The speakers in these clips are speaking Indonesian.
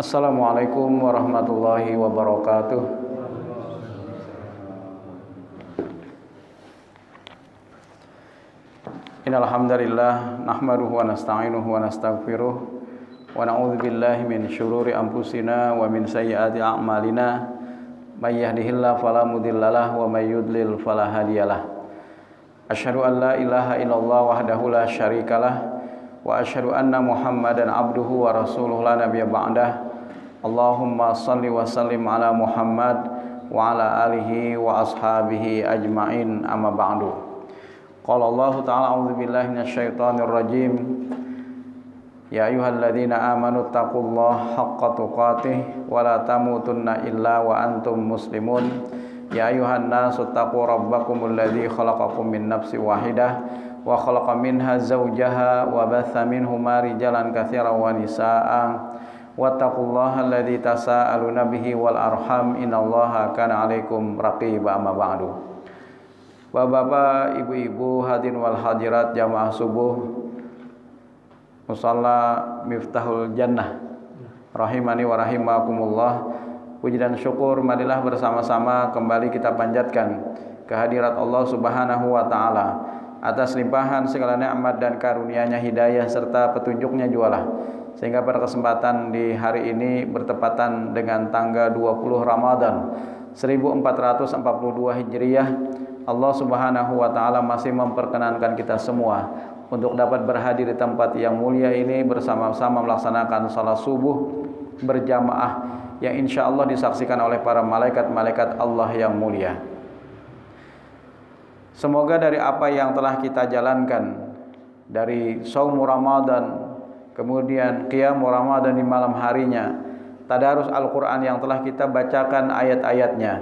Assalamualaikum warahmatullahi wabarakatuh. Innal hamdalillah nahmaduhu wa nasta'inuhu wa nastaghfiruh wa na'udzu billahi min syururi anfusina wa min sayyiati a'malina. May yahdihillahu fala mudhillalah wa may yudlil fala hadiyalah. Asyhadu an la ilaha illallah wahdahu la syarikalah wa asyhadu anna Muhammadan abduhu wa rasuluhu la nabiyya ba'dah. Allahumma shalli wa sallim ala Muhammad wa ala alihi wa ashabihi ajmain, amma ba'du. Qala Allah ta'ala a'udzu billahi minasyaitonir rajim. Ya ayyuhalladzina amanu taqullaha haqqa tuqatih wa la tamutunna illa wa antum muslimun. Ya ayyuhan nasu taqu rabbakumul ladzi khalaqakum min nafsin wahidah wa khalaqa minha zawjaha wa batha minhuma rijalan katsiran wa nisaa'a wattaqullaha alladzi tasaaluna bihi wal arham innallaha kana 'alaikum raqiba, amma ba'du. Bapak-bapak, ibu-ibu, hadirin wal hadirat jamaah subuh Musalla Miftahul Jannah rahimani wa rahimakumullah. Puji dan syukur marilah bersama-sama kembali kita panjatkan kehadirat Allah Subhanahu wa taala atas limpahan segala nikmat dan karunia-Nya, hidayah serta petunjuknya jualah, sehingga pada kesempatan di hari ini bertepatan dengan tanggal 20 Ramadan 1442 Hijriah, Allah Subhanahu wa taala masih memperkenankan kita semua untuk dapat berhadir di tempat yang mulia ini bersama-sama melaksanakan salat subuh berjamaah yang insya Allah disaksikan oleh para malaikat-malaikat Allah yang mulia. Semoga dari apa yang telah kita jalankan dari saum Ramadan, kemudian qiyam Ramadan di malam harinya, tadarus Al-Quran yang telah kita bacakan ayat-ayatnya,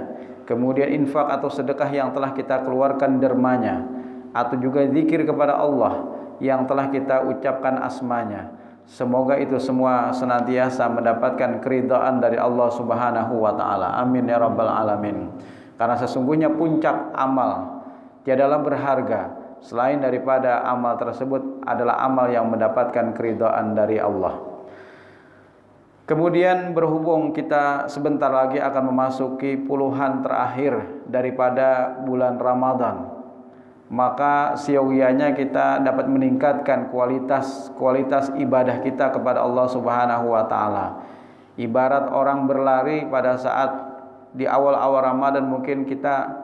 kemudian infak atau sedekah yang telah kita keluarkan dermanya, atau juga zikir kepada Allah yang telah kita ucapkan asmanya, semoga itu semua senantiasa mendapatkan keridhaan dari Allah Subhanahu wa taala. Amin ya rabbal alamin. Karena sesungguhnya puncak amal tiadalah berharga selain daripada amal tersebut adalah amal yang mendapatkan keridhaan dari Allah. Kemudian berhubung kita sebentar lagi akan memasuki puluhan terakhir daripada bulan Ramadan, maka siogianya kita dapat meningkatkan kualitas ibadah kita kepada Allah Subhanahu wa taala. Ibarat orang berlari pada saat di awal-awal Ramadan mungkin kita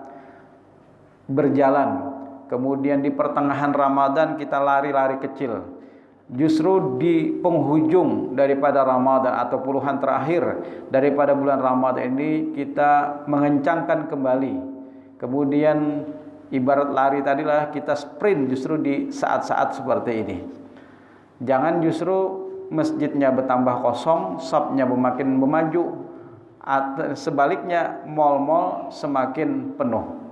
berjalan, kemudian di pertengahan Ramadan kita lari-lari kecil. Justru di penghujung daripada Ramadan atau puluhan terakhir daripada bulan Ramadan ini kita mengencangkan kembali. Kemudian ibarat lari tadilah kita sprint justru di saat-saat seperti ini. Jangan justru masjidnya bertambah kosong, shopnya semakin memaju, sebaliknya mal-mal semakin penuh.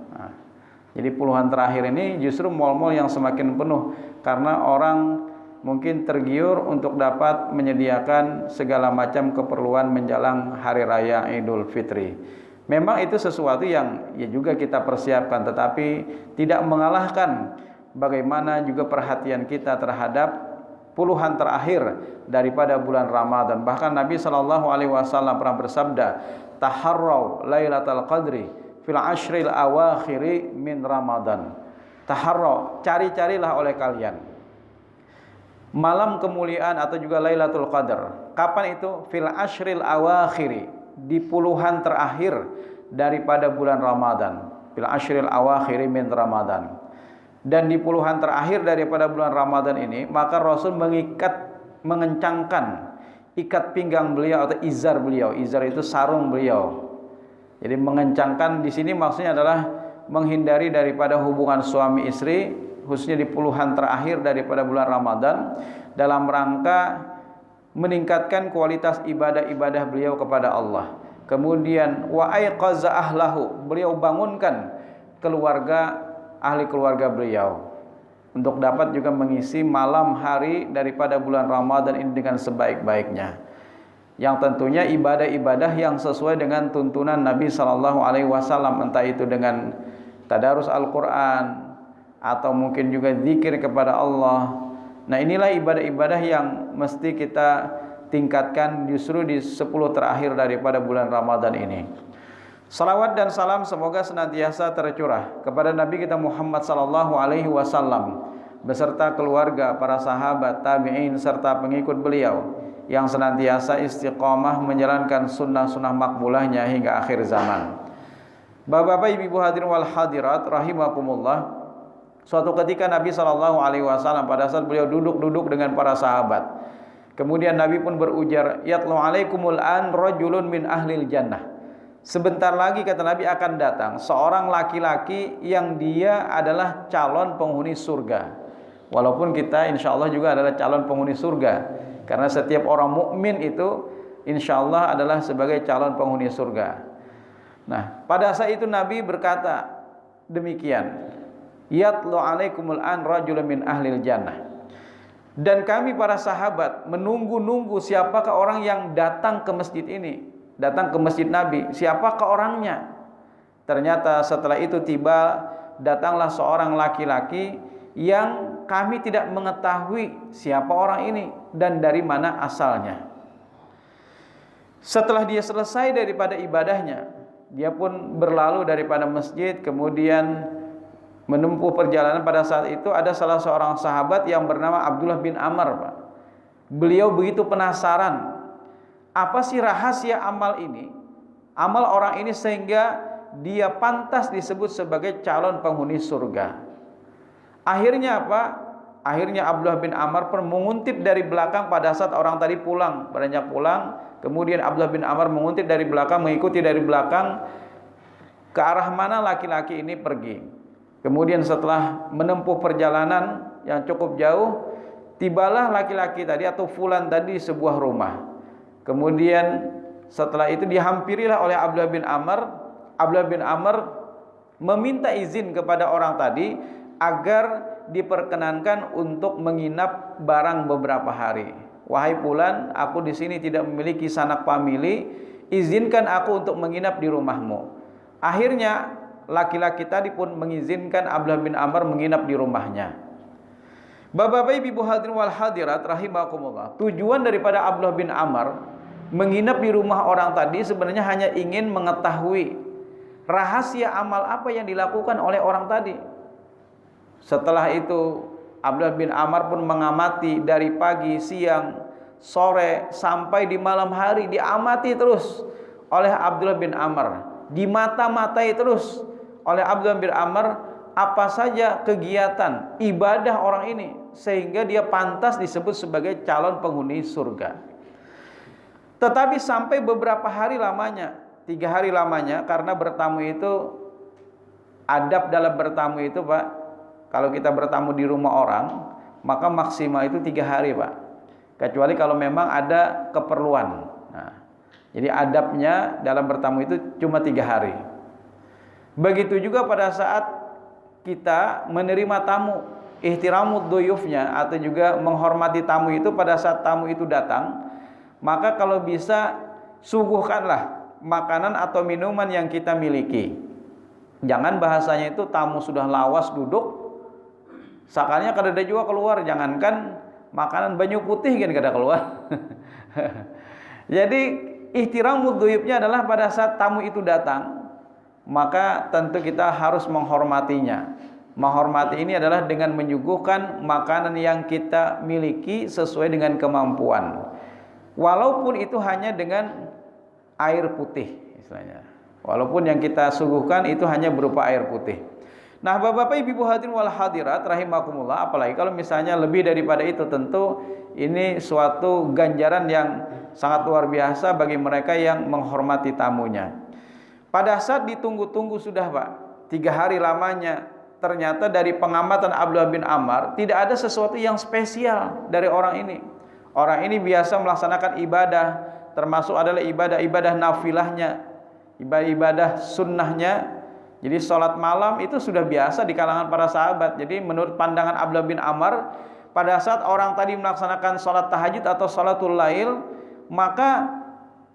Jadi puluhan terakhir ini justru mal-mal yang semakin penuh karena orang mungkin tergiur untuk dapat menyediakan segala macam keperluan menjelang hari raya Idul Fitri. Memang itu sesuatu yang ya juga kita persiapkan, tetapi tidak mengalahkan bagaimana juga perhatian kita terhadap puluhan terakhir daripada bulan Ramadan. Bahkan Nabi SAW pernah bersabda, "Taharraw Lailatul Qadri fil ashril awakhiri min Ramadan." Taharraw, cari-carilah oleh kalian malam kemuliaan atau juga Lailatul Qadar. Kapan itu? Fil ashril awakhiri, di puluhan terakhir daripada bulan Ramadan. Fil ashril awakhiri min Ramadan. Dan di puluhan terakhir daripada bulan Ramadan ini, maka Rasul mengencangkan ikat pinggang beliau atau izar beliau. Izar itu sarung beliau. Jadi mengencangkan di sini maksudnya adalah menghindari daripada hubungan suami istri, khususnya di puluhan terakhir daripada bulan Ramadan, dalam rangka meningkatkan kualitas ibadah-ibadah beliau kepada Allah. Kemudian wa aiqaza ahlahu, beliau bangunkan ahli keluarga beliau untuk dapat juga mengisi malam hari daripada bulan Ramadan ini dengan sebaik-baiknya. Yang tentunya ibadah-ibadah yang sesuai dengan tuntunan Nabi SAW, entah itu dengan tadarus Al-Quran atau mungkin juga zikir kepada Allah. Nah, inilah ibadah-ibadah yang mesti kita tingkatkan justru di 10 terakhir daripada bulan Ramadan ini. Salawat dan salam semoga senantiasa tercurah kepada Nabi kita Muhammad sallallahu alaihi wasallam beserta keluarga, para sahabat, tabi'in serta pengikut beliau yang senantiasa istiqamah menjalankan sunnah-sunnah makbulahnya hingga akhir zaman. Bapak-bapak, ibu-ibu hadirin wal hadirat rahimakumullah. Suatu ketika Nabi sallallahu alaihi wasallam pada saat beliau duduk dengan para sahabat, kemudian Nabi pun berujar, "Yatlu alaikumul an rajulun min ahlil jannah." Sebentar lagi kata Nabi akan datang seorang laki-laki yang dia adalah calon penghuni surga. Walaupun kita insya Allah juga adalah calon penghuni surga, karena setiap orang mukmin itu insya Allah adalah sebagai calon penghuni surga. Nah, pada saat itu Nabi berkata demikian, "Yatlu alaikumul an rajulun min ahlil jannah." Dan kami para sahabat menunggu-nunggu siapakah orang yang datang ke masjid ini, datang ke masjid Nabi, siapakah orangnya. Ternyata setelah itu datanglah seorang laki-laki yang kami tidak mengetahui siapa orang ini dan dari mana asalnya. Setelah dia selesai daripada ibadahnya, dia pun berlalu daripada masjid, kemudian menempuh perjalanan. Pada saat itu ada salah seorang sahabat yang bernama Abdullah bin Amr, Pak. Beliau begitu penasaran, apa sih rahasia amal ini, amal orang ini sehingga dia pantas disebut sebagai calon penghuni surga. Akhirnya apa? Akhirnya Abdullah bin Amr pun menguntip dari belakang pada saat orang tadi pulang, beranjak pulang. Kemudian Abdullah bin Amr menguntip dari belakang, mengikuti dari belakang ke arah mana laki-laki ini pergi. Kemudian setelah menempuh perjalanan yang cukup jauh, tibalah laki-laki tadi atau fulan tadi di sebuah rumah. Kemudian setelah itu dihampirilah oleh Abdullah bin Amr. Abdullah bin Amr meminta izin kepada orang tadi agar diperkenankan untuk menginap barang beberapa hari. "Wahai fulan, aku di sini tidak memiliki sanak famili, izinkan aku untuk menginap di rumahmu." Akhirnya laki-laki tadi pun mengizinkan Abdullah bin Amr menginap di rumahnya. Bapak-bapak, ibu hadirin wal hadirat rahimakumullah. Tujuan daripada Abdullah bin Amr menginap di rumah orang tadi sebenarnya hanya ingin mengetahui rahasia amal apa yang dilakukan oleh orang tadi. Setelah itu Abdullah bin Amr pun mengamati dari pagi, siang, sore sampai di malam hari, diamati terus oleh Abdullah bin Amr, dimata-matai terus oleh Abdullah bin Amr apa saja kegiatan ibadah orang ini sehingga dia pantas disebut sebagai calon penghuni surga. Tetapi sampai beberapa hari lamanya, 3 hari lamanya, karena bertamu itu, adab dalam bertamu itu Pak, kalau kita bertamu di rumah orang, maka maksimal itu 3 hari Pak, kecuali kalau memang ada keperluan. Nah, jadi adabnya dalam bertamu itu cuma 3 hari. Begitu juga pada saat kita menerima tamu, ihtiramud duyufnya, atau juga menghormati tamu itu pada saat tamu itu datang, maka kalau bisa suguhkanlah makanan atau minuman yang kita miliki. Jangan bahasanya itu tamu sudah lawas duduk, sakalnya kada juga keluar, jangankan makanan banyu putih kan kada keluar. Jadi ihtiramud duyufnya adalah pada saat tamu itu datang, maka tentu kita harus menghormatinya. Menghormati ini adalah dengan menyuguhkan makanan yang kita miliki sesuai dengan kemampuan. Walaupun itu hanya dengan air putih istilahnya. Walaupun yang kita suguhkan itu hanya berupa air putih. Nah, Bapak-bapak, Ibu hadirin wal hadirat rahimakumullah, apalagi kalau misalnya lebih daripada itu, tentu ini suatu ganjaran yang sangat luar biasa bagi mereka yang menghormati tamunya. Pada saat ditunggu-tunggu sudah Pak, 3 hari lamanya, ternyata dari pengamatan Abdullah bin Amr tidak ada sesuatu yang spesial dari orang ini. Orang ini biasa melaksanakan ibadah, termasuk adalah ibadah nafilahnya, ibadah sunnahnya. Jadi sholat malam itu sudah biasa di kalangan para sahabat. Jadi menurut pandangan Abdullah bin Amr, pada saat orang tadi melaksanakan sholat tahajud atau sholatul lail, maka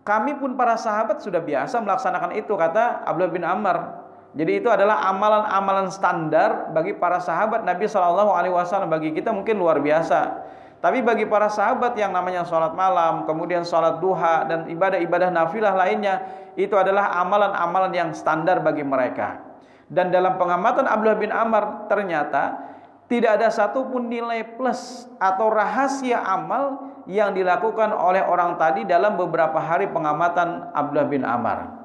kami pun para sahabat sudah biasa melaksanakan itu, kata Abdullah bin Amr. Jadi itu adalah amalan-amalan standar bagi para sahabat Nabi SAW. Bagi kita mungkin luar biasa. Tapi bagi para sahabat yang namanya sholat malam, kemudian sholat duha, dan ibadah-ibadah nafilah lainnya, itu adalah amalan-amalan yang standar bagi mereka. Dan dalam pengamatan Abdullah bin Amr, ternyata tidak ada satupun nilai plus atau rahasia amal yang dilakukan oleh orang tadi dalam beberapa hari pengamatan Abdullah bin Amr.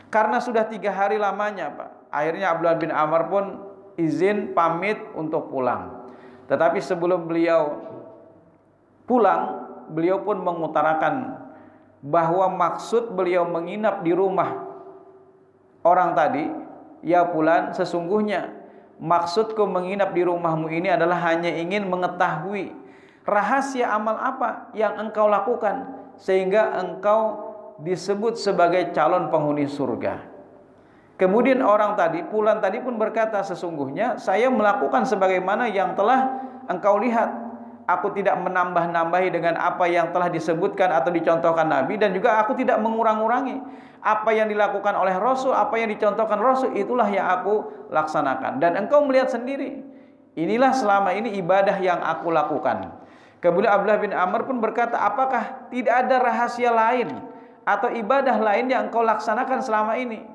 Karena sudah 3 hari lamanya, Pak. Akhirnya Abdullah bin Amr pun izin pamit untuk pulang. Tetapi sebelum beliau pulang, beliau pun mengutarakan bahwa maksud beliau menginap di rumah orang tadi, ya fulan, sesungguhnya maksudku menginap di rumahmu ini adalah hanya ingin mengetahui rahasia amal apa yang engkau lakukan sehingga engkau disebut sebagai calon penghuni surga. Kemudian orang tadi, fulan tadi pun berkata, sesungguhnya saya melakukan sebagaimana yang telah engkau lihat. Aku tidak menambah-nambahi dengan apa yang telah disebutkan atau dicontohkan Nabi, dan juga aku tidak mengurang-urangi. Apa yang dilakukan oleh Rasul, apa yang dicontohkan Rasul, itulah yang aku laksanakan. Dan engkau melihat sendiri, inilah selama ini ibadah yang aku lakukan. Kemudian Abdullah bin Amr pun berkata, apakah tidak ada rahasia lain atau ibadah lain yang engkau laksanakan selama ini?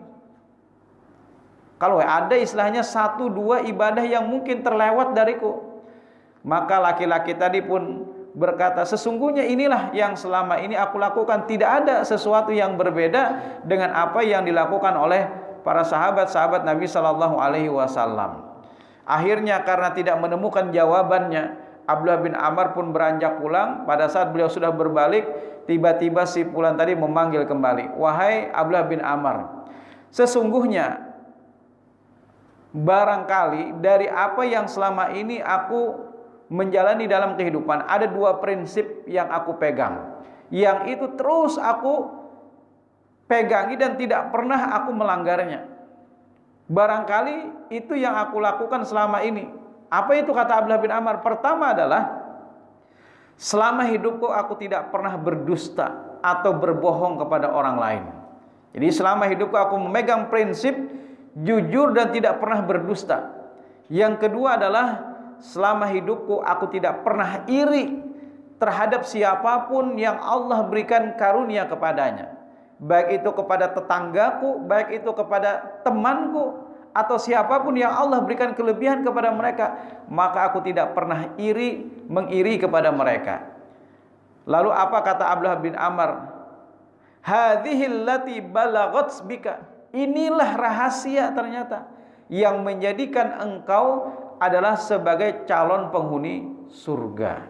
Kalau ada istilahnya 1-2 ibadah yang mungkin terlewat dariku. Maka laki-laki tadi pun berkata, sesungguhnya inilah yang selama ini aku lakukan. Tidak ada sesuatu yang berbeda dengan apa yang dilakukan oleh para sahabat-sahabat Nabi Shallallahu Alaihi Wasallam. Akhirnya karena tidak menemukan jawabannya, Abdullah bin Amr pun beranjak pulang. Pada saat beliau sudah berbalik, tiba-tiba si fulan tadi memanggil kembali, wahai Abdullah bin Amr, sesungguhnya barangkali dari apa yang selama ini aku menjalani dalam kehidupan, ada 2 prinsip yang aku pegang, yang itu terus aku pegangi dan tidak pernah aku melanggarnya. Barangkali itu yang aku lakukan selama ini. Apa itu, kata Abdullah bin Amr? Pertama adalah, selama hidupku aku tidak pernah berdusta atau berbohong kepada orang lain. Jadi selama hidupku aku memegang prinsip jujur dan tidak pernah berdusta. Yang kedua adalah, selama hidupku aku tidak pernah iri terhadap siapapun yang Allah berikan karunia kepadanya, baik itu kepada tetanggaku, baik itu kepada temanku, atau siapapun yang Allah berikan kelebihan kepada mereka, maka aku tidak pernah mengiri kepada mereka. Lalu apa kata Abdullah bin Amr? Hadhil lati balaghat bika. Inilah rahasia ternyata yang menjadikan engkau adalah sebagai calon penghuni surga.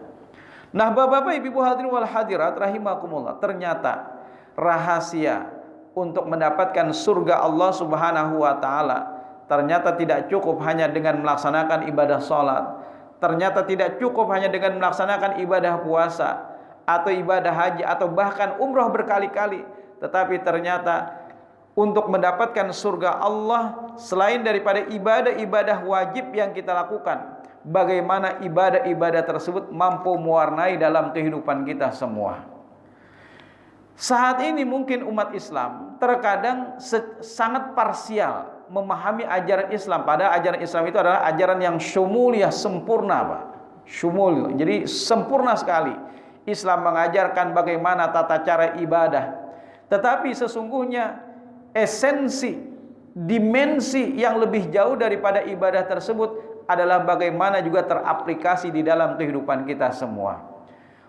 Nah, Bapak-bapak, Ibu hadirin wal hadirat rahimakumullah, ternyata rahasia untuk mendapatkan surga Allah Subhanahu wa taala ternyata tidak cukup hanya dengan melaksanakan ibadah salat. Ternyata tidak cukup hanya dengan melaksanakan ibadah puasa atau ibadah haji atau bahkan umroh berkali-kali. Tetapi ternyata untuk mendapatkan surga Allah, selain daripada ibadah-ibadah wajib yang kita lakukan, bagaimana ibadah-ibadah tersebut mampu mewarnai dalam kehidupan kita semua. Saat ini mungkin umat Islam terkadang sangat parsial memahami ajaran Islam. Padahal ajaran Islam itu adalah ajaran yang syumuliyah, sempurna, Pak. Syumul, jadi sempurna sekali. Islam mengajarkan bagaimana tata cara ibadah. Tetapi sesungguhnya esensi, dimensi yang lebih jauh daripada ibadah tersebut adalah bagaimana juga teraplikasi di dalam kehidupan kita semua.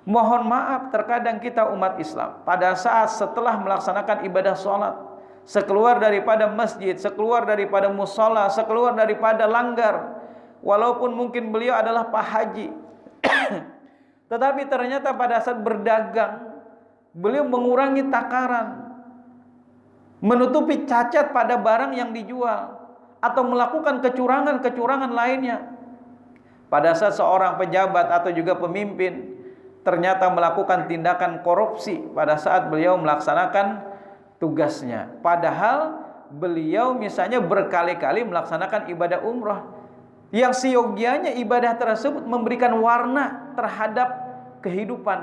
Mohon maaf, terkadang kita umat Islam pada saat setelah melaksanakan ibadah sholat, sekeluar daripada masjid, sekeluar daripada musola, sekeluar daripada langgar, walaupun mungkin beliau adalah Pak Haji, tetapi ternyata pada saat berdagang beliau mengurangi takaran, menutupi cacat pada barang yang dijual, atau melakukan kecurangan-kecurangan lainnya. Pada saat seorang pejabat atau juga pemimpin ternyata melakukan tindakan korupsi pada saat beliau melaksanakan tugasnya, padahal beliau misalnya berkali-kali melaksanakan ibadah umrah, yang seyogianya ibadah tersebut memberikan warna terhadap kehidupan.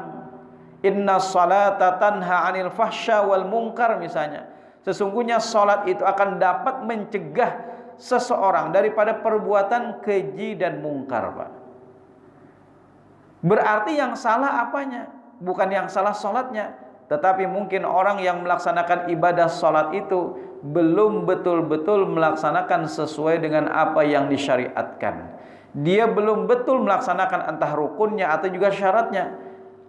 Inna salata tanha anil fahsya wal munkar misalnya. Sesungguhnya salat itu akan dapat mencegah seseorang daripada perbuatan keji dan mungkar, Pak. Berarti yang salah apanya? Bukan yang salah sholatnya, tetapi mungkin orang yang melaksanakan ibadah sholat itu belum betul-betul melaksanakan sesuai dengan apa yang disyariatkan. Dia belum betul melaksanakan entah rukunnya atau juga syaratnya,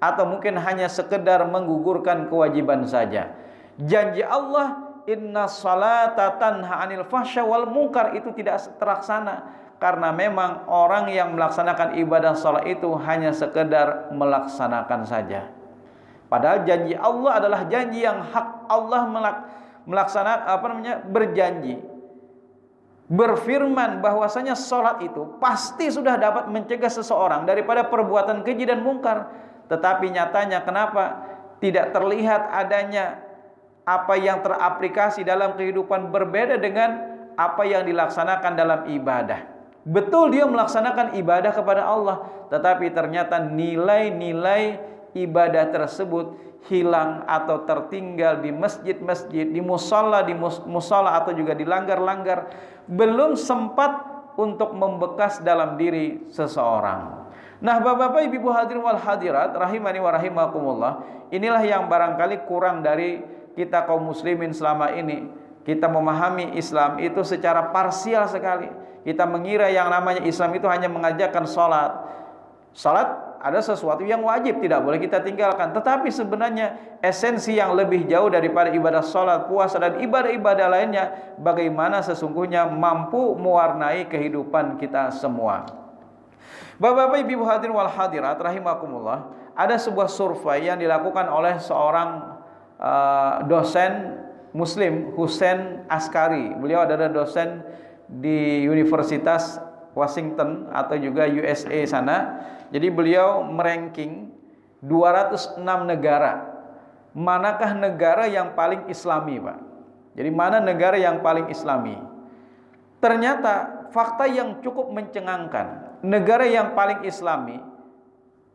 atau mungkin hanya sekedar menggugurkan kewajiban saja. Janji Allah, inna salata tanha 'anil fahsya wal munkar, itu tidak terlaksana karena memang orang yang melaksanakan ibadah salat itu hanya sekedar melaksanakan saja. Padahal janji Allah adalah janji yang hak. Allah melaksanakan berjanji, berfirman bahwasanya salat itu pasti sudah dapat mencegah seseorang daripada perbuatan keji dan mungkar. Tetapi nyatanya kenapa tidak terlihat adanya apa yang teraplikasi dalam kehidupan berbeda dengan apa yang dilaksanakan dalam ibadah. Betul dia melaksanakan ibadah kepada Allah, tetapi ternyata nilai-nilai ibadah tersebut hilang atau tertinggal di masjid-masjid, di musola, atau juga dilanggar-langgar, belum sempat untuk membekas dalam diri seseorang. Nah, Bapak-bapak, Ibu hadirin wal hadirat rahimani wa rahimakumullah, inilah yang barangkali kurang dari kita kaum muslimin selama ini. Kita memahami Islam itu secara parsial sekali. Kita mengira yang namanya Islam itu hanya mengajarkan salat. Salat ada sesuatu yang wajib, tidak boleh kita tinggalkan. Tetapi sebenarnya esensi yang lebih jauh daripada ibadah salat, puasa dan ibadah-ibadah lainnya, bagaimana sesungguhnya mampu mewarnai kehidupan kita semua. Bapak-bapak, Ibu hadirin wal hadirat rahimakumullah, ada sebuah survei yang dilakukan oleh seorang dosen Muslim, Hussein Askari. Beliau adalah dosen di Universitas Washington atau juga USA sana. Jadi beliau meranking 206 negara. Manakah negara yang paling Islami, Pak? Jadi mana negara yang paling Islami? Ternyata fakta yang cukup mencengangkan. Negara yang paling Islami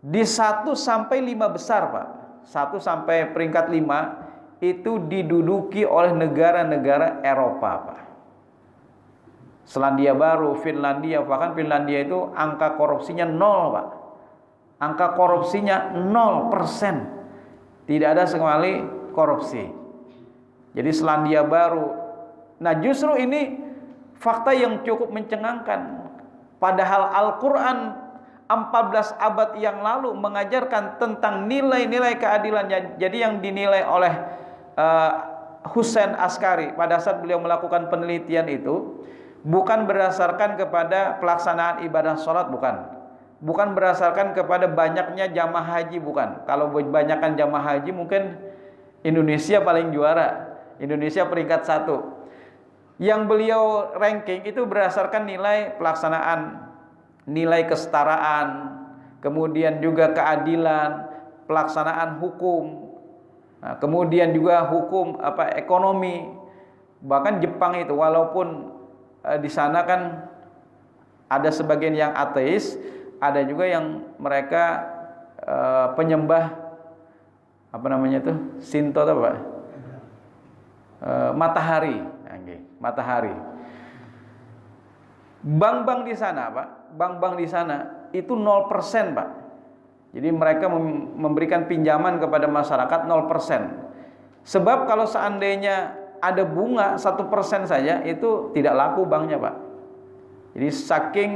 di 1 sampai 5 besar, Pak. 1 sampai peringkat 5 itu diduduki oleh negara-negara Eropa, Pak. Selandia Baru, Finlandia, bahkan Finlandia itu angka korupsinya 0, Pak. Angka korupsinya 0%. Tidak ada sekali korupsi. Jadi Selandia Baru. Nah, justru ini fakta yang cukup mencengangkan. Padahal Al-Quran 14 abad yang lalu mengajarkan tentang nilai-nilai keadilannya. Jadi yang dinilai oleh Hussein Askari pada saat beliau melakukan penelitian itu bukan berdasarkan kepada pelaksanaan ibadah sholat, bukan berdasarkan kepada banyaknya jamaah haji, bukan. Kalau banyakkan jamaah haji mungkin Indonesia paling juara, Indonesia peringkat 1. Yang beliau ranking itu berdasarkan nilai pelaksanaan, nilai kesetaraan, kemudian juga keadilan, pelaksanaan hukum. Nah, kemudian juga hukum ekonomi. Bahkan Jepang itu walaupun di sana kan ada sebagian yang ateis, ada juga yang mereka penyembah Shinto atau apa? Matahari. Matahari. Bank-bank di sana, Pak. Bank-bank di sana itu 0%, Pak. Jadi mereka memberikan pinjaman kepada masyarakat 0%. Sebab kalau seandainya ada bunga 1% saja, itu tidak laku banknya, Pak. Jadi saking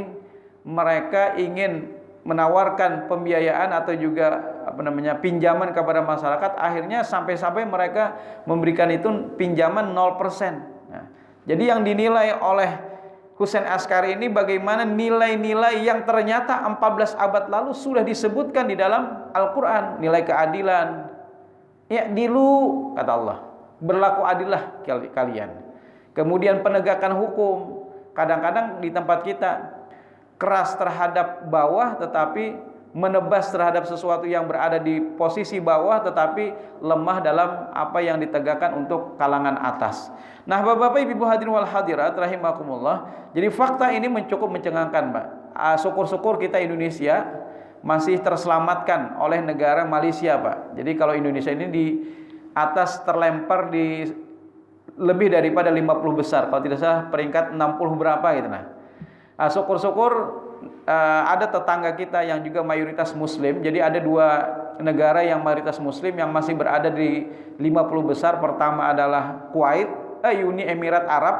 mereka ingin menawarkan pembiayaan atau juga pinjaman kepada masyarakat, akhirnya sampai-sampai mereka memberikan itu pinjaman 0%. Nah, jadi yang dinilai oleh Hussein Askari ini bagaimana nilai-nilai yang ternyata 14 abad lalu sudah disebutkan di dalam Al-Quran. Nilai keadilan. Ya, dilu, kata Allah, berlaku adillah kalian. Kemudian penegakan hukum. Kadang-kadang di tempat kita keras terhadap bawah, tetapi menebas terhadap sesuatu yang berada di posisi bawah, tetapi lemah dalam apa yang ditegakkan untuk kalangan atas. Nah, Bapak-bapak, Ibu hadirin wal hadirat rahimakumullah, jadi fakta ini cukup mencengangkan, Pak. Syukur-syukur kita Indonesia masih terselamatkan oleh negara Malaysia, Pak. Jadi kalau Indonesia ini di atas terlempar di lebih daripada 50 besar, kalau tidak salah peringkat 60 berapa gitu. Nah, syukur-syukur ada tetangga kita yang juga mayoritas muslim. Jadi ada dua negara yang mayoritas muslim yang masih berada di 50 besar. Pertama adalah Kuwait, Uni Emirat Arab.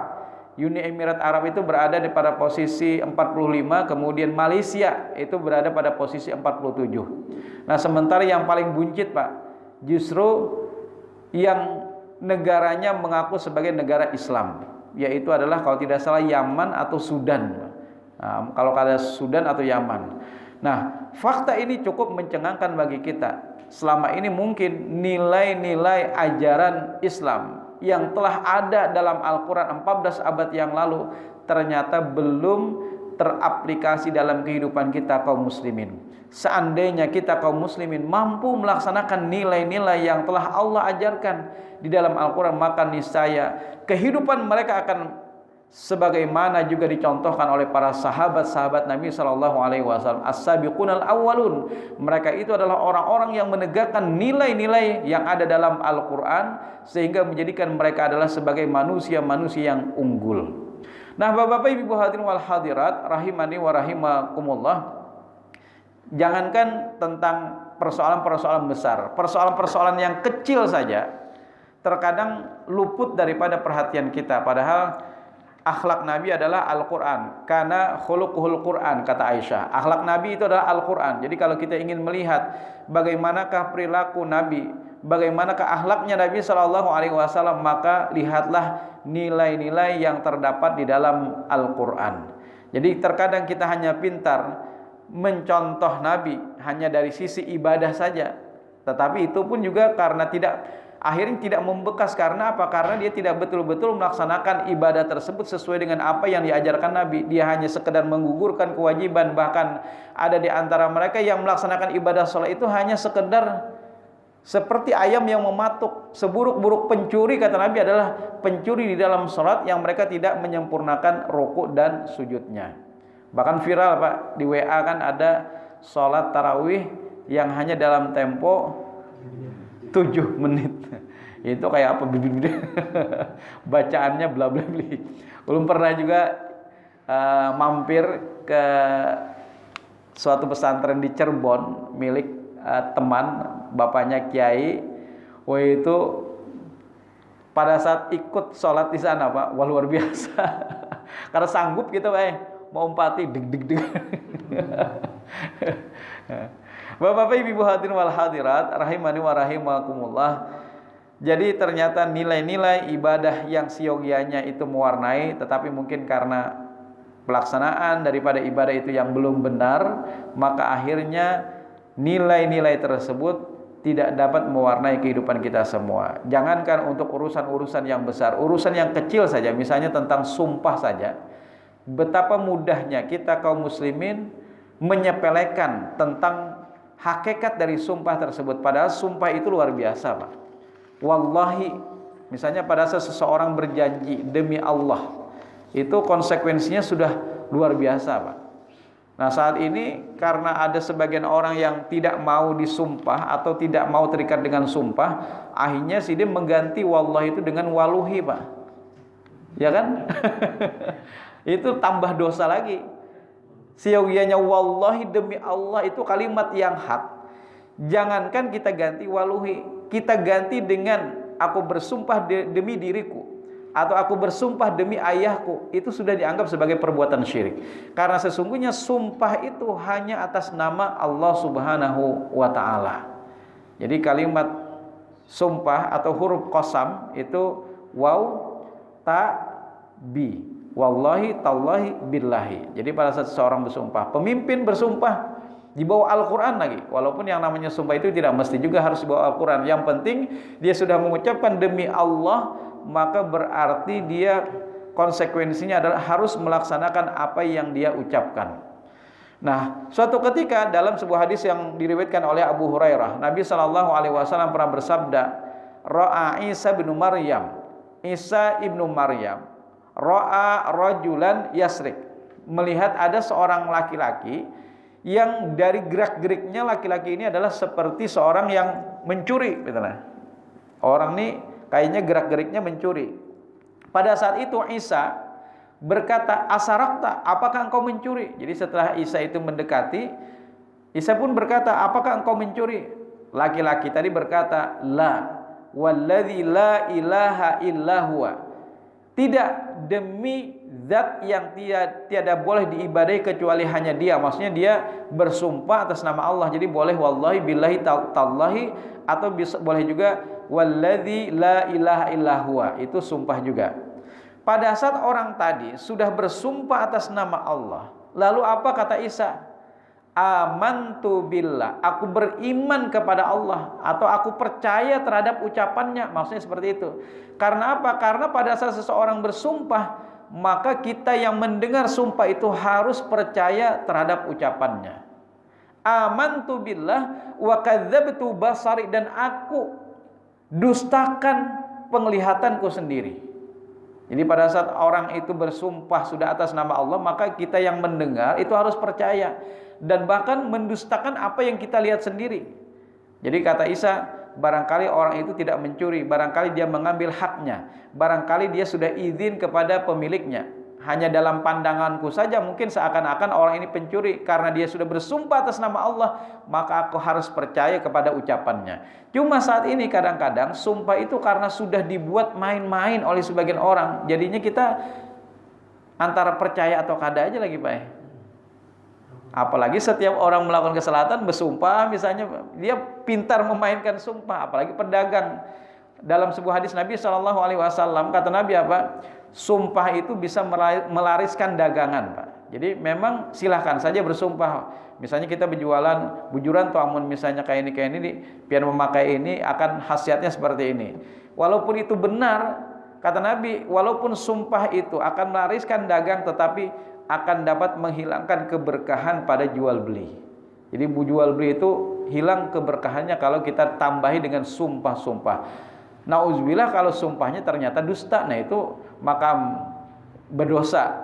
Uni Emirat Arab itu berada pada posisi 45, kemudian Malaysia itu berada pada posisi 47. Nah, sementara yang paling buncit, Pak, justru yang negaranya mengaku sebagai negara Islam, yaitu adalah kalau tidak salah Yaman atau Sudan. Nah, kalau ada Sudan atau Yaman. Nah, fakta ini cukup mencengangkan bagi kita. Selama ini mungkin nilai-nilai ajaran Islam yang telah ada dalam Al-Quran 14 abad yang lalu ternyata belum teraplikasi dalam kehidupan kita kaum muslimin. Seandainya kita kaum muslimin mampu melaksanakan nilai-nilai yang telah Allah ajarkan di dalam Al-Quran, maka niscaya kehidupan mereka akan sebagaimana juga dicontohkan oleh para sahabat-sahabat Nabi SAW, as-sabiqunal awwalun. Mereka itu adalah orang-orang yang menegakkan nilai-nilai yang ada dalam Al-Quran, sehingga menjadikan mereka adalah sebagai manusia-manusia yang unggul. Nah, Bapak-bapak, Ibu hadirin wal hadirat rahimani wa rahimakumullah, jangankan tentang persoalan-persoalan besar, persoalan-persoalan yang kecil saja terkadang luput daripada perhatian kita. Padahal akhlak Nabi adalah Al-Quran. Karena khuluquhul Quran, kata Aisyah. Akhlak Nabi itu adalah Al-Quran. Jadi kalau kita ingin melihat bagaimanakah perilaku Nabi, bagaimanakah akhlaknya Nabi SAW, maka lihatlah nilai-nilai yang terdapat di dalam Al-Quran. Jadi terkadang kita hanya pintar mencontoh Nabi hanya dari sisi ibadah saja, tetapi itu pun juga karena akhirnya tidak membekas. Karena apa? Karena dia tidak betul-betul melaksanakan ibadah tersebut sesuai dengan apa yang diajarkan Nabi. Dia hanya sekedar menggugurkan kewajiban. Bahkan ada di antara mereka yang melaksanakan ibadah sholat itu hanya sekedar seperti ayam yang mematuk. Seburuk-buruk pencuri, kata Nabi, adalah pencuri di dalam sholat yang mereka tidak menyempurnakan rukuk dan sujudnya. Bahkan viral, Pak, di WA kan ada sholat tarawih yang hanya dalam tempo 7 menit. Itu kayak apa? Bacaannya bla bla bla. Belum pernah juga mampir ke suatu pesantren di Cirebon milik teman bapaknya kiai. Wah, itu pada saat ikut sholat di sana, Pak, wah, luar biasa. Karena sanggup gitu, Pak, mau umpati deg. Bapak-bapak, Ibu hadirin wal hadirat rahimani wa rahimakumullah. Jadi ternyata nilai-nilai ibadah yang siogianya itu mewarnai, tetapi mungkin karena pelaksanaan daripada ibadah itu yang belum benar, maka akhirnya nilai-nilai tersebut tidak dapat mewarnai kehidupan kita semua. Jangankan untuk urusan-urusan yang besar, urusan yang kecil saja, misalnya tentang sumpah saja, betapa mudahnya kita kaum muslimin menyepelekan tentang hakikat dari sumpah tersebut. Padahal sumpah itu luar biasa, Pak. Wallahi, misalnya pada saat seseorang berjanji demi Allah, itu konsekuensinya sudah luar biasa, Pak. Nah, saat ini karena ada sebagian orang yang tidak mau disumpah atau tidak mau terikat dengan sumpah, akhirnya dia mengganti wallahi itu dengan waluhi, Pak. Ya kan? Itu tambah dosa lagi. Siogianya wallahi, demi Allah, itu kalimat yang hak. Jangankan kita ganti waluhi, kita ganti dengan aku bersumpah demi diriku, atau aku bersumpah demi ayahku, itu sudah dianggap sebagai perbuatan syirik. Karena sesungguhnya sumpah itu hanya atas nama Allah Subhanahu wa ta'ala. Jadi kalimat sumpah atau huruf qasam itu waw, ta, bi. Wallahi, tallahi, billahi. Jadi pada saat seseorang bersumpah, pemimpin bersumpah di bawah Al-Quran lagi. Walaupun yang namanya sumpah itu tidak mesti juga harus di bawah Al-Quran. Yang penting dia sudah mengucapkan demi Allah, maka berarti dia konsekuensinya adalah harus melaksanakan apa yang dia ucapkan. Nah, suatu ketika dalam sebuah hadis yang diriwayatkan oleh Abu Hurairah, Nabi SAW pernah bersabda, Ra'a Isa bin Maryam, Isa ibnu Maryam, Ra'a rajulan yasrik, melihat ada seorang laki-laki yang dari gerak-geriknya laki-laki ini adalah seperti seorang yang mencuri, betul. Orang ini kayaknya gerak-geriknya mencuri. Pada saat itu Isa berkata, asarakta, apakah engkau mencuri? Jadi setelah Isa itu mendekati, Isa pun berkata, apakah engkau mencuri? Laki-laki tadi berkata, la, walladzi la ilaha illa huwa. Tidak, demi zat yang tiada boleh diibadahi kecuali hanya Dia. Maksudnya dia bersumpah atas nama Allah. Jadi boleh wallahi billahi tallahi, atau boleh juga walladzi la ilaha illa huwa. Itu sumpah juga. Pada saat orang tadi sudah bersumpah atas nama Allah, lalu apa kata Isa? Amantu billah, aku beriman kepada Allah, atau aku percaya terhadap ucapannya. Maksudnya seperti itu. Karena apa? Karena pada saat seseorang bersumpah, maka kita yang mendengar sumpah itu harus percaya terhadap ucapannya. Amantu billah wa kadzabtu basari, dan aku dustakan penglihatanku sendiri. Jadi pada saat orang itu bersumpah sudah atas nama Allah, maka kita yang mendengar itu harus percaya dan bahkan mendustakan apa yang kita lihat sendiri. Jadi kata Isa, barangkali orang itu tidak mencuri, barangkali dia mengambil haknya, barangkali dia sudah izin kepada pemiliknya. Hanya dalam pandanganku saja mungkin seakan-akan orang ini pencuri, karena dia sudah bersumpah atas nama Allah, maka aku harus percaya kepada ucapannya. Cuma saat ini kadang-kadang sumpah itu karena sudah dibuat main-main oleh sebagian orang, jadinya kita antara percaya atau kada aja lagi Pak. Apalagi setiap orang melakukan kesalahan bersumpah, misalnya dia pintar memainkan sumpah, apalagi pedagang. Dalam sebuah hadis Nabi SAW, kata Nabi apa? Sumpah itu bisa melariskan dagangan, Pak. Jadi memang silahkan saja bersumpah. Misalnya kita berjualan bujuran tuh, amun misalnya kayak ini, biar memakai ini akan khasiatnya seperti ini. Walaupun itu benar, kata Nabi, walaupun sumpah itu akan melariskan dagang, tetapi akan dapat menghilangkan keberkahan pada jual beli. Jadi jual beli itu hilang keberkahannya kalau kita tambahi dengan sumpah-sumpah. Nauzubillah kalau sumpahnya ternyata dusta, nah itu maka berdosa.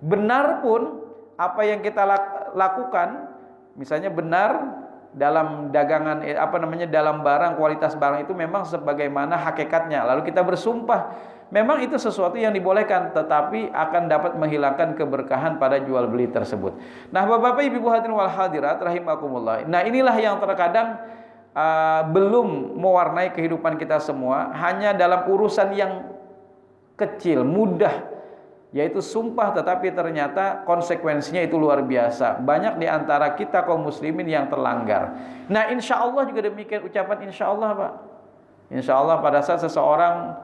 Benar pun apa yang kita lakukan, misalnya benar dalam dagangan dalam barang, kualitas barang itu memang sebagaimana hakikatnya, lalu kita bersumpah, memang itu sesuatu yang dibolehkan, tetapi akan dapat menghilangkan keberkahan pada jual beli tersebut. Nah, Bapak-bapak, Ibu hadirin wal hadirat rahimakumullah. Nah, inilah yang terkadang belum mewarnai kehidupan kita semua, hanya dalam urusan yang kecil, mudah, yaitu sumpah, tetapi ternyata konsekuensinya itu luar biasa. Banyak di antara kita kaum muslimin yang terlanggar. Nah, insya Allah juga demikian ucapan insya Allah, Pak. Insya Allah pada saat seseorang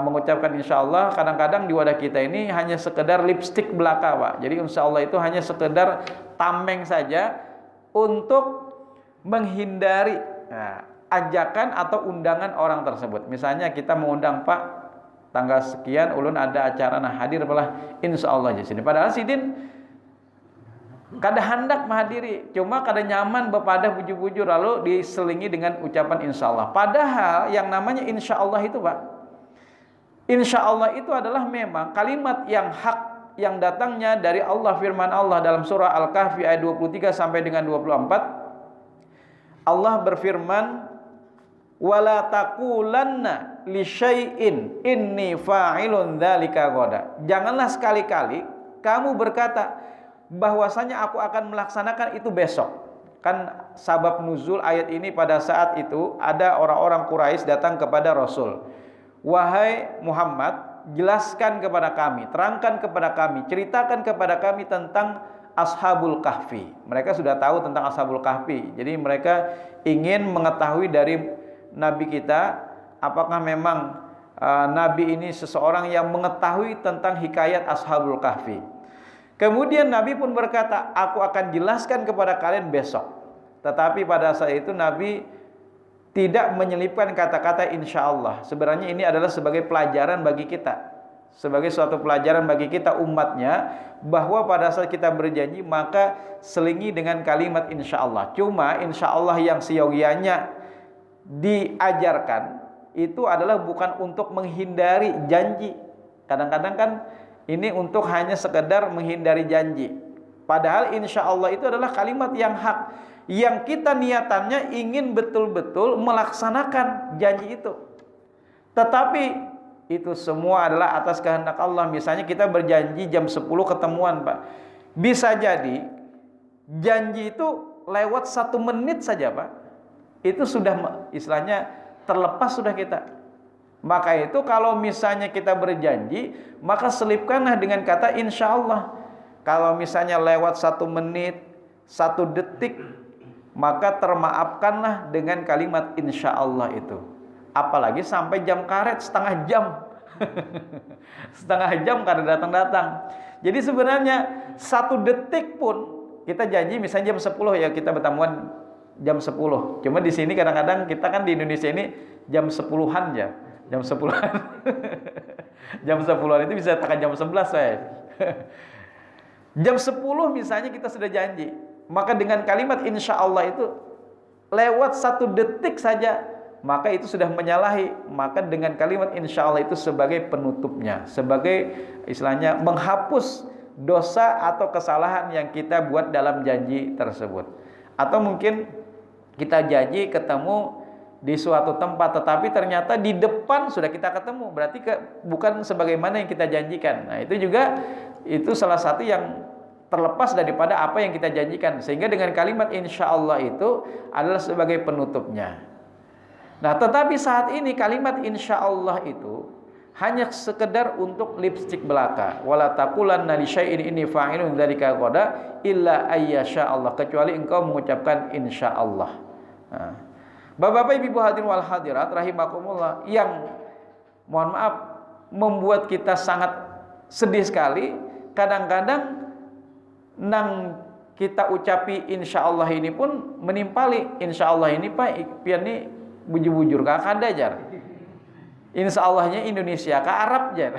mengucapkan insya Allah, kadang-kadang di wadah kita ini hanya sekedar lipstik belaka, Pak. Jadi insya Allah itu hanya sekedar tameng saja untuk menghindari ajakan atau undangan orang tersebut. Misalnya kita mengundang, Pak, tanggal sekian ulun ada acara, nah hadir belah insya Allah di sini. Padahal sidin kada hendak menghadiri, cuma kada nyaman bepada bujur-bujur, lalu diselingi dengan ucapan insya Allah. Padahal yang namanya insya Allah itu, Pak, insya Allah itu adalah memang kalimat yang hak, yang datangnya dari Allah. Firman Allah dalam surah Al-Kahfi ayat 23 sampai dengan 24, Allah berfirman, wala taqulanna li syai'in inni fa'ilun dzalika ghadan. Janganlah sekali-kali kamu berkata bahwasanya aku akan melaksanakan itu besok. Kan sabab nuzul ayat ini, pada saat itu ada orang-orang Quraisy datang kepada Rasul. Wahai Muhammad, jelaskan kepada kami, terangkan kepada kami, ceritakan kepada kami tentang Ashabul Kahfi. Mereka sudah tahu tentang Ashabul Kahfi. Jadi mereka ingin mengetahui dari Nabi kita, apakah memang Nabi ini seseorang yang mengetahui tentang hikayat Ashabul Kahfi. Kemudian Nabi pun berkata, aku akan jelaskan kepada kalian besok. Tetapi pada saat itu Nabi tidak menyelipkan kata-kata insya Allah. Sebenarnya ini adalah sebagai pelajaran bagi kita, sebagai suatu pelajaran bagi kita umatnya, bahwa pada saat kita berjanji maka selingi dengan kalimat insya Allah. Cuma insya Allah yang seyogianya diajarkan itu adalah bukan untuk menghindari janji. Kadang-kadang kan ini untuk hanya sekedar menghindari janji. Padahal insya Allah itu adalah kalimat yang hak, yang kita niatannya ingin betul-betul melaksanakan janji itu. Tetapi Itu semua adalah atas kehendak Allah. Misalnya kita berjanji jam 10 ketemuan, Pak. Bisa jadi janji itu lewat 1 menit saja, Pak. Itu sudah istilahnya terlepas sudah kita. Maka itu kalau misalnya kita berjanji, maka selipkanlah dengan kata insya Allah. Kalau misalnya lewat 1 menit, 1 detik, maka termaafkanlah dengan kalimat insya Allah itu. Apalagi sampai jam karet setengah jam. Setengah jam karena datang-datang. Jadi sebenarnya 1 detik pun kita janji misalnya jam 10 ya kita bertemuan jam 10. Cuma di sini kadang-kadang kita kan di Indonesia ini jam 10-an ya. Jam 10-an. Jam 10-an itu bisa tekan jam 11 saya. Jam 10 misalnya kita sudah janji. Maka dengan kalimat insya Allah itu lewat 1 detik saja, maka itu sudah menyalahi. Maka dengan kalimat insya Allah itu sebagai penutupnya, sebagai istilahnya menghapus dosa atau kesalahan yang kita buat dalam janji tersebut. Atau mungkin kita janji ketemu di suatu tempat, tetapi ternyata di depan sudah kita ketemu, berarti bukan sebagaimana yang kita janjikan. Nah itu juga itu salah satu yang terlepas daripada apa yang kita janjikan, sehingga dengan kalimat insya Allah itu adalah sebagai penutupnya. Nah tetapi saat ini kalimat insya Allah itu hanya sekedar untuk lipstik belaka. Wala taqulanna li syai'in inni fa'ilun dzalika ghadan illa ayyasha Allah, kecuali engkau mengucapkan insya Allah. Nah, Bapak-bapak, Ibu hadirin wal hadirat rahimakumullah, yang mohon maaf membuat kita sangat sedih sekali, kadang-kadang nang kita ucapi insya Allah ini pun menimpali insya Allah ini Pak pian ini bujur-bujur kakak jar. Insya Allahnya Indonesia ke Arab jar.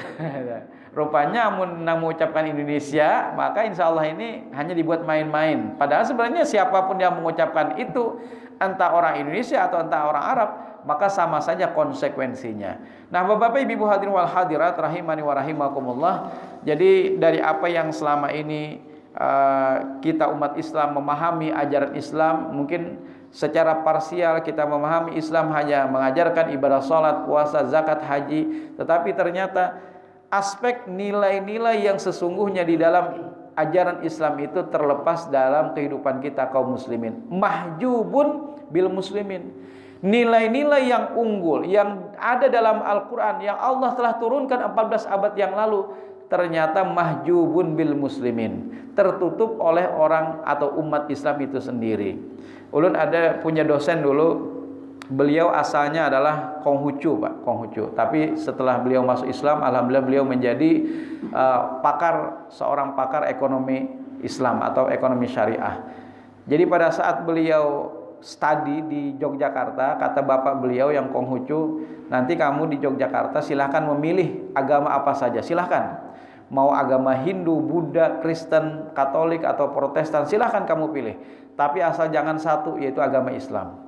Rupanya nang mengucapkan Indonesia, maka insya Allah ini hanya dibuat main-main. Padahal sebenarnya siapapun yang mengucapkan itu, entah orang Indonesia atau entah orang Arab, maka sama saja konsekuensinya. Nah, Bapak Ibu hadirin wal hadirat rahimani wa rahimakumullah. Jadi dari apa yang selama ini kita umat Islam memahami ajaran Islam, mungkin secara parsial kita memahami Islam hanya mengajarkan ibadah salat, puasa, zakat, haji, tetapi ternyata aspek nilai-nilai yang sesungguhnya di dalam ajaran Islam itu terlepas dalam kehidupan kita kaum muslimin. Mahjubun bil muslimin. Nilai-nilai yang unggul yang ada dalam Al-Qur'an yang Allah telah turunkan 14 abad yang lalu, ternyata mahjubun bil muslimin, tertutup oleh orang atau umat Islam itu sendiri. Ulun ada punya dosen dulu, beliau asalnya adalah Konghucu, Pak, Konghucu. Tapi setelah beliau masuk Islam, alhamdulillah beliau menjadi seorang pakar ekonomi Islam atau ekonomi syariah. Jadi pada saat beliau studi di Yogyakarta, kata bapak beliau yang Konghucu, nanti kamu di Yogyakarta silahkan memilih agama apa saja, silahkan. Mau agama Hindu, Buddha, Kristen, Katolik atau Protestan, silahkan kamu pilih. Tapi asal jangan satu, yaitu agama Islam.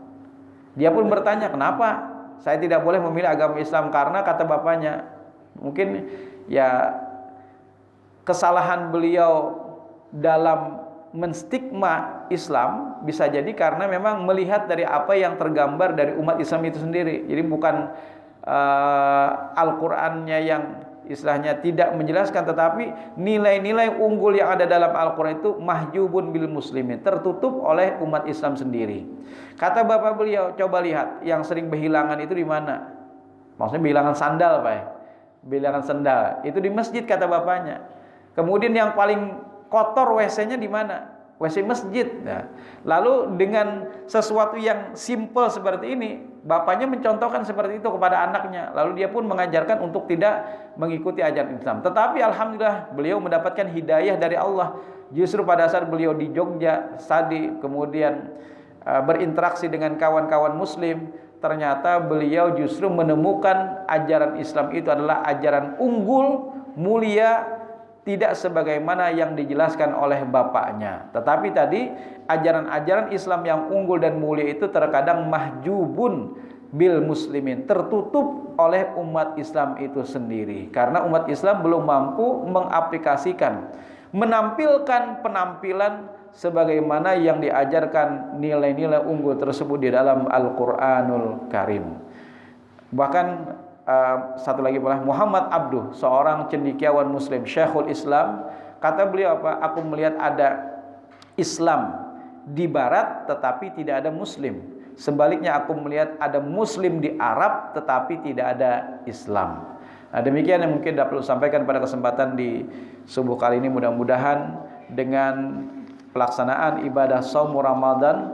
Dia pun bertanya, kenapa saya tidak boleh memilih agama Islam? Karena kata bapaknya, mungkin ya kesalahan beliau dalam menstigma Islam bisa jadi karena memang melihat dari apa yang tergambar dari umat Islam itu sendiri. Jadi bukan Al-Qur'annya yang istilahnya tidak menjelaskan, tetapi nilai-nilai unggul yang ada dalam Al-Quran itu mahjubun bil muslimin, tertutup oleh umat Islam sendiri. Kata bapak beliau, coba lihat yang sering berhilangan itu di mana? Maksudnya berhilangan sandal, Pak. Berhilangan sandal itu di masjid, kata bapaknya. Kemudian yang paling kotor WC-nya di mana? WC masjid. Nah, lalu dengan sesuatu yang simple seperti ini, bapaknya mencontohkan seperti itu kepada anaknya. Lalu dia pun mengajarkan untuk tidak mengikuti ajaran Islam. Tetapi alhamdulillah beliau mendapatkan hidayah dari Allah. Justru pada saat beliau di Jogja studi, kemudian berinteraksi dengan kawan-kawan muslim, ternyata beliau justru menemukan ajaran Islam itu adalah ajaran unggul, mulia, tidak sebagaimana yang dijelaskan oleh bapaknya. Tetapi tadi ajaran-ajaran Islam yang unggul dan mulia itu terkadang mahjubun bil muslimin, tertutup oleh umat Islam itu sendiri. Karena umat Islam belum mampu mengaplikasikan, menampilkan penampilan sebagaimana yang diajarkan nilai-nilai unggul tersebut di dalam Al-Qur'anul Karim. Bahkan satu lagi pula Muhammad Abduh, seorang cendekiawan muslim, Syekhul Islam. Kata beliau apa? Aku melihat ada Islam di barat tetapi tidak ada muslim. Sebaliknya aku melihat ada muslim di Arab tetapi tidak ada Islam. Nah, demikian yang mungkin dapat saya sampaikan pada kesempatan di subuh kali ini. Mudah-mudahan dengan pelaksanaan ibadah shaum Ramadan,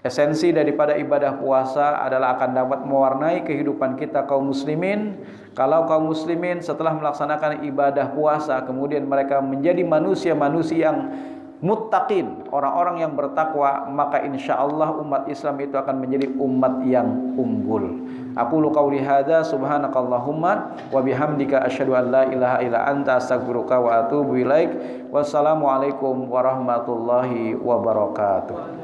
esensi daripada ibadah puasa adalah akan dapat mewarnai kehidupan kita kaum muslimin. Kalau kaum muslimin setelah melaksanakan ibadah puasa kemudian mereka menjadi manusia-manusia yang muttaqin, orang-orang yang bertakwa, maka insyaallah umat Islam itu akan menjadi umat yang unggul. Aqulu qauli hadza subhanakallahumma wa bihamdika asyhadu an la ilaha illa anta astaghfiruka wa atubu ilaik. Wassalamualaikum warahmatullahi wabarakatuh.